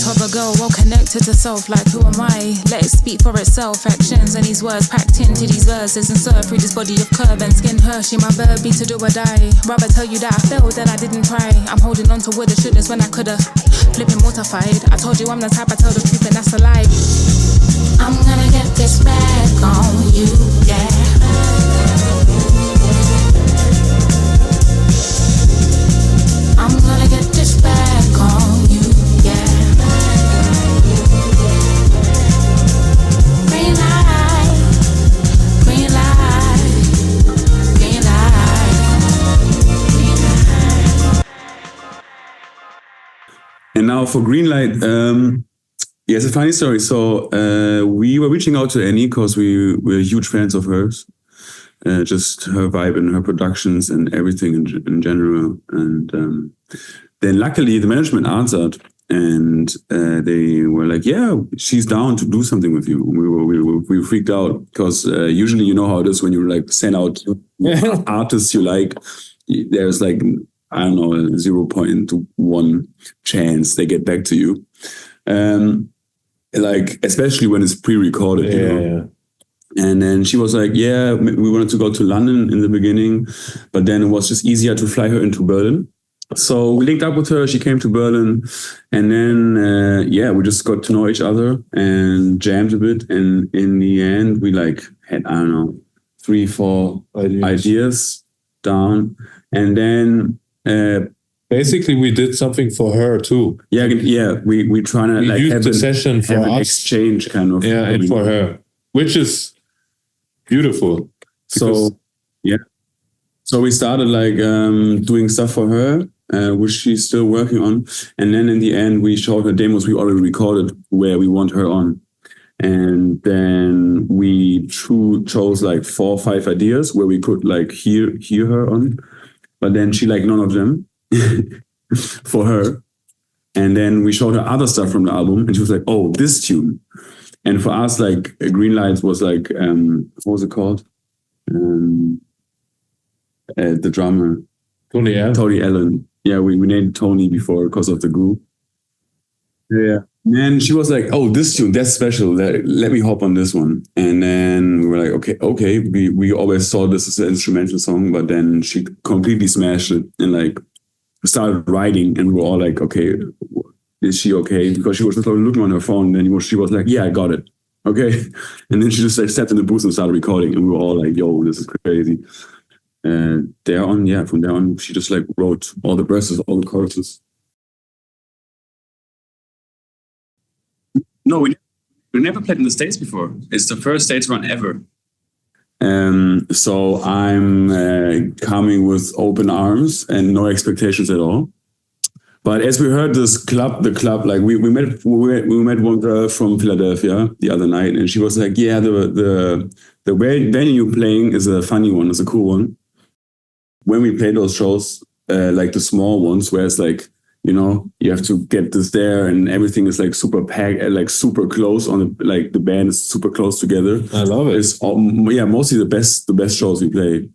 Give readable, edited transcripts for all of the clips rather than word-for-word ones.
of a girl, well connected to self. Like who am I? Let it speak for itself. Actions and these words packed into these verses and served through this body of curve and skin. Hershey, my verb be to do or die. Rather tell you that I failed than I didn't try. I'm holding on to woulda, shouldas when I coulda. Flipping mortified. I told you I'm the type I tell the truth and that's a lie. I'm gonna get this back on you, yeah. I'm gonna get this back on you, yeah. Green light, green light, green light, green light. And now for Greenlight, it's a funny story. So we were reaching out to Annie because we're huge fans of hers. Just her vibe and her productions and everything in general. And then luckily the management answered and they were like, yeah, she's down to do something with you. We were freaked out because usually you know how it is when you like send out artists you like, there's like, I don't know, a 0.1 chance they get back to you. Like, especially when it's pre-recorded, you know? Yeah. And then she was like, yeah, we wanted to go to London in the beginning, but then it was just easier to fly her into Berlin. So we linked up with her, she came to Berlin, and then, we just got to know each other and jammed a bit. And in the end, we like had, I don't know, 3-4 ideas down. And then... basically, we did something for her too. Yeah, we trying to like have a session for us, exchange kind of. Yeah, and for her, which is beautiful. So we started like doing stuff for her, which she's still working on. And then in the end, we showed her demos we already recorded where we want her on. And then we chose like 4 or 5 ideas where we could like hear her on. But then she liked none of them for her. And then we showed her other stuff from the album and she was like, oh, this tune. And for us, like Greenlight was like, what was it called? The drummer. Tony Allen. Yeah, we named Tony before because of the group. Yeah. And then she was like, oh, this tune, that's special. Let me hop on this one. And then we were like, okay. We always saw this as an instrumental song, but then she completely smashed it and like started writing and we were all like, okay, is she okay? Because she was just looking on her phone and she was like, yeah, I got it. Okay. And then she just like stepped in the booth and started recording and we were all like, yo, this is crazy. And from there on, she just like wrote all the verses, all the choruses. No, we never played in the States before. It's the first States run ever. So I'm coming with open arms and no expectations at all. But as we heard the club, like we met one girl from Philadelphia the other night, and she was like, "Yeah, the venue you're playing is a funny one, it's a cool one." When we play those shows, like the small ones, where it's like, you know, you have to get this there, and everything is like super packed, like super close on the band is super close together. I love it. It's mostly the best shows we play.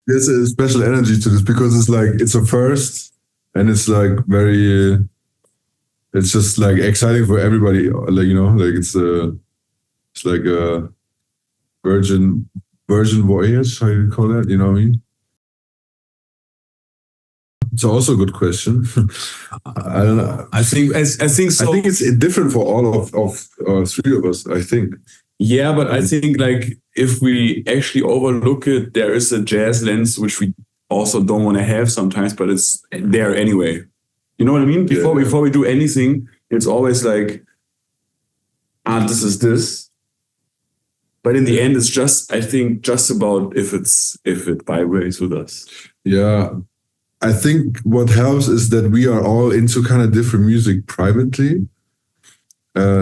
There's a special energy to this because it's like it's a first. And it's like very, it's just like exciting for everybody. Like, you know, like it's like a virgin voyage. How do you call that? You know what I mean? It's also a good question. I don't know. I think so. I think it's different for all of 3 of us, I think. Yeah, but I think like if we actually overlook it, there is a jazz lens which we also don't want to have sometimes, but it's there anyway. You know what I mean? Before we do anything, it's always like, this is this. But in the end, it's just, I think, just about if it vibrates with us. Yeah. I think what helps is that we are all into kind of different music privately.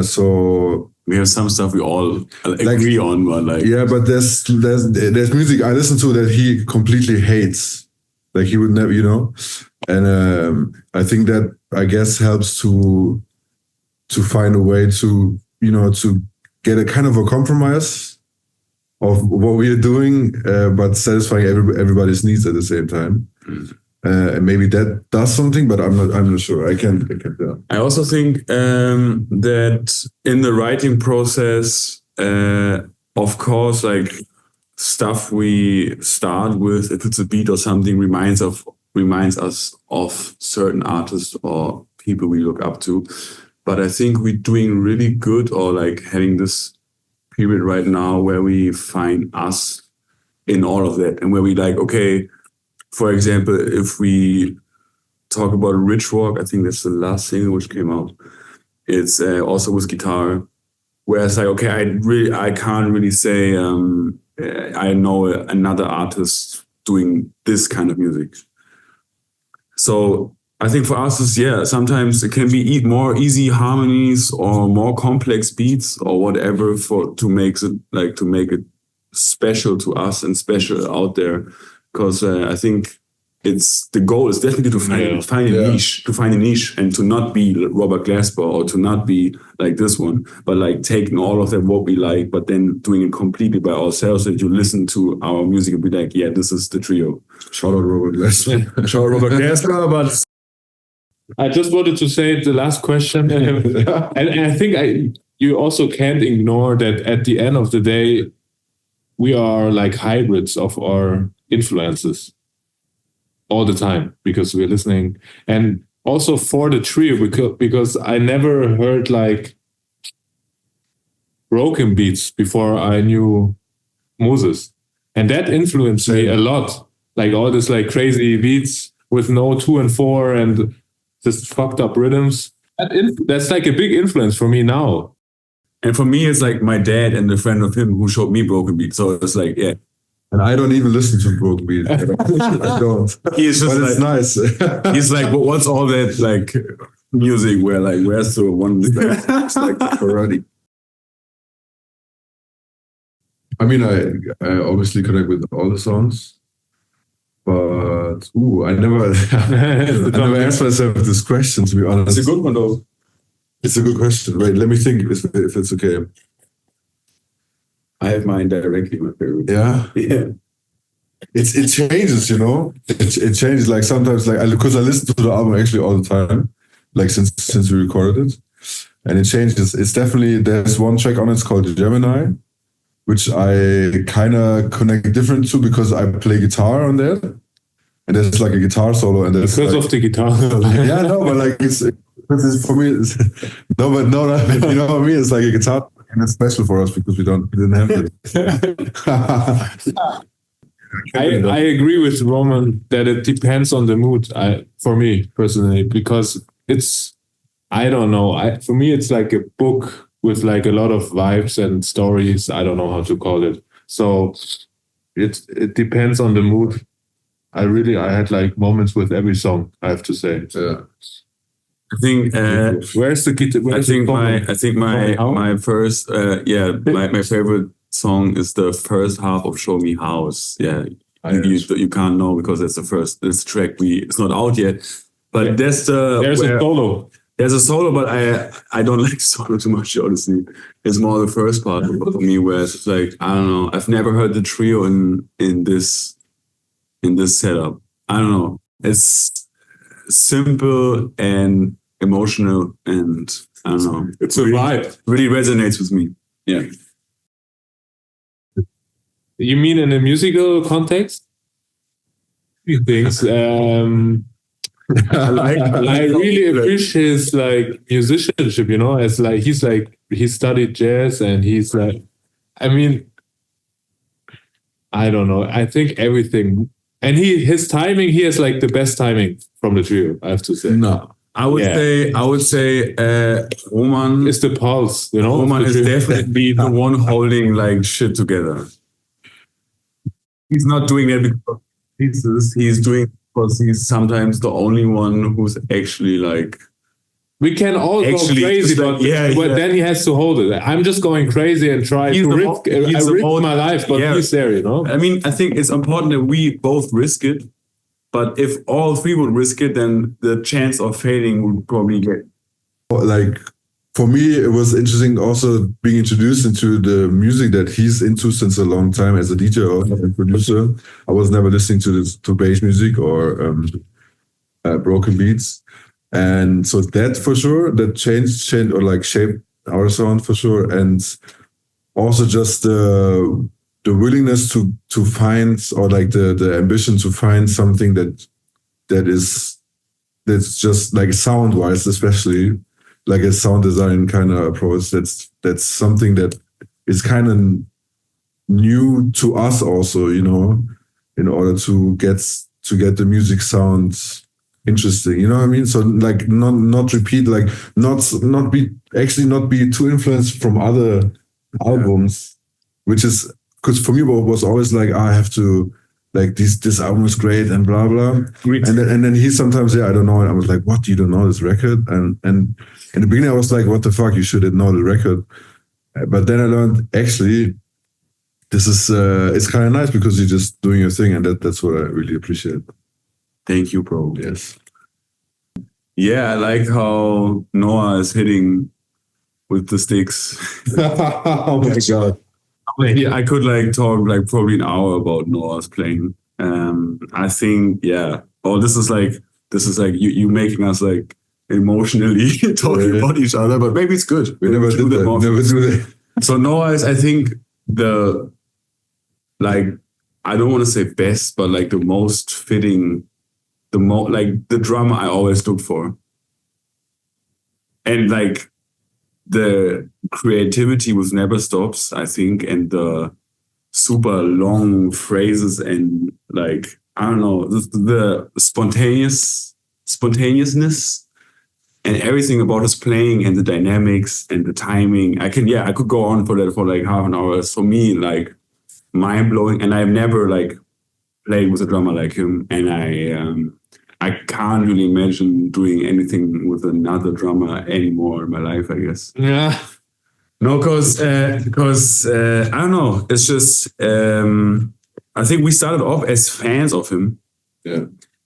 So we have some stuff we all agree on, but like, yeah, but there's music I listen to that he completely hates, like he would never, you know. And I think that, I guess, helps to find a way to, you know, to get a kind of a compromise of what we are doing, but satisfying everybody's needs at the same time. Maybe that does something, but I'm not sure. I can't tell. I also think that in the writing process, of course, like stuff we start with, if it's a beat or something, reminds us of certain artists or people we look up to. But I think we're doing really good, or like having this period right now where we find us in all of that, and where we like, okay, for example, if we talk about Rich Walk, I think that's the last single which came out. It's also with guitar, where it's like, okay, I can't really say I know another artist doing this kind of music. So I think for us, sometimes it can be more easy harmonies or more complex beats or whatever to make it special to us and special out there. Because I think the goal is definitely to find a niche, and to not be Robert Glasper or to not be like this one, but like taking all of that what we like, but then doing it completely by ourselves. That you listen to our music and be like, yeah, this is the trio. Shout out Robert Glasper. Shout out Robert Glasper, but I just wanted to say the last question, and I think you also can't ignore that at the end of the day, we are like hybrids of our influences all the time, because we're listening. And also for the trio, because I never heard like broken beats before I knew Moses, and that influenced me a lot. Like all this like crazy beats with no 2 and 4 and just fucked up rhythms. That's like a big influence for me now. And for me, it's like my dad and a friend of him who showed me broken beats. So it's like, yeah. And I don't even listen to broken beats. I don't. He's just but like, it's nice. He's like, well, what's all that like music where like, where's the one that it's like karate? I mean, I obviously connect with all the songs, but I never asked myself this question, to be honest. It's a good one though. It's a good question. Wait, let me think if it's okay. I have mine directly, my favorite. Yeah. It changes, you know. It changes. Like sometimes, like because I listen to the album actually all the time, like since we recorded it, and it changes. It's definitely, there's one track on it, it's called Gemini, which I kind of connect different to because I play guitar on there, and there's like a guitar solo, and there's because like, of the guitar. yeah, no, but like it's for me. No, you know what I mean. It's like a guitar, and it's special for us because we didn't have it. I agree with Roman that it depends on the mood. For me personally, because it's, I don't know. For me, it's like a book with like a lot of vibes and stories. I don't know how to call it. So it depends on the mood. I had like moments with every song, I have to say. Yeah. I think where's the guitar? My first my favorite song is the first half of Show Me House. Yeah, you can't know because it's this track it's not out yet. But there's a solo. There's a solo, but I don't like solo too much, honestly. It's more the first part for me, where it's like, I don't know. I've never heard the trio in this setup. I don't know. It's simple and emotional, and I don't know. It's a vibe. Really resonates with me. Yeah. You mean in a musical context? Few things. I really appreciate his like musicianship, you know, as like he studied jazz, and he's like, I mean, I don't know. I think everything, and his timing, he has like the best timing from the trio, I have to say. No. I would say Roman is the pulse, you know. Roman is definitely the one holding like shit together. He's not doing it because he's doing it because he's sometimes the only one who's actually like. We can all go crazy, but then he has to hold it. I'm just going crazy and try to risk my life, but he's there, you know. I mean, I think it's important that we both risk it. But if all three would risk it, then the chance of failing would probably get. Like, for me, it was interesting also being introduced into the music that he's into since a long time as a DJ or a producer. I was never listening to bass music or broken beats. And so that for sure, that changed or like shaped our sound for sure. And also just the willingness to find, or like the ambition to find something that's just like sound wise, especially like a sound design kind of approach. That's something that is kind of new to us also, you know, in order to get the music sound interesting, you know what I mean? So like not repeat, like not be too influenced from other albums, which is because for me what was always like, I have to like this album is great and blah blah. And then he sometimes, I don't know, and I was like, what, you don't know this record? And in the beginning I was like, what the fuck, you should know the record. But then I learned actually this is it's kind of nice because you're just doing your thing, and that's what I really appreciate. Thank you, bro. Yes. Yeah, I like how Noah is hitting with the sticks. Oh my god. I could like talk like probably an hour about Noah's playing. I think, yeah. Oh, this is like you making us like emotionally talking about each other, but maybe it's good. We never do that. So Noah is, I think, the, like, I don't want to say best, but like the most fitting, like the drummer I always look for. And like the creativity with never stops, I think, and the super long phrases and like, I don't know, the spontaneousness and everything about his playing and the dynamics and the timing. I could go on for that for like half an hour. It's for me like mind blowing, and I've never like played with a drummer like him, and I can't really imagine doing anything with another drummer anymore in my life, I guess. Yeah. No, because I don't know. It's just I think we started off as fans of him. Yeah.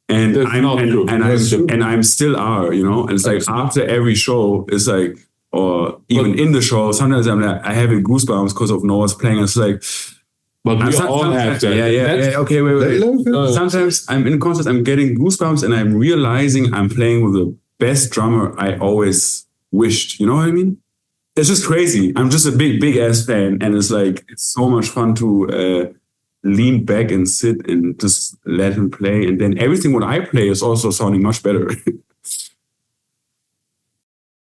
And I'm still are, you know. And it's like after every show, it's like, or even in the show, sometimes I'm like, I have goosebumps because of Noah's playing. It's like, but we all have that. Yeah. Okay, wait. Sometimes I'm in concerts, I'm getting goosebumps, and I'm realizing I'm playing with the best drummer I always wished. You know what I mean? It's just crazy. I'm just a big ass fan, and it's like, it's so much fun to lean back and sit and just let him play, and then everything what I play is also sounding much better.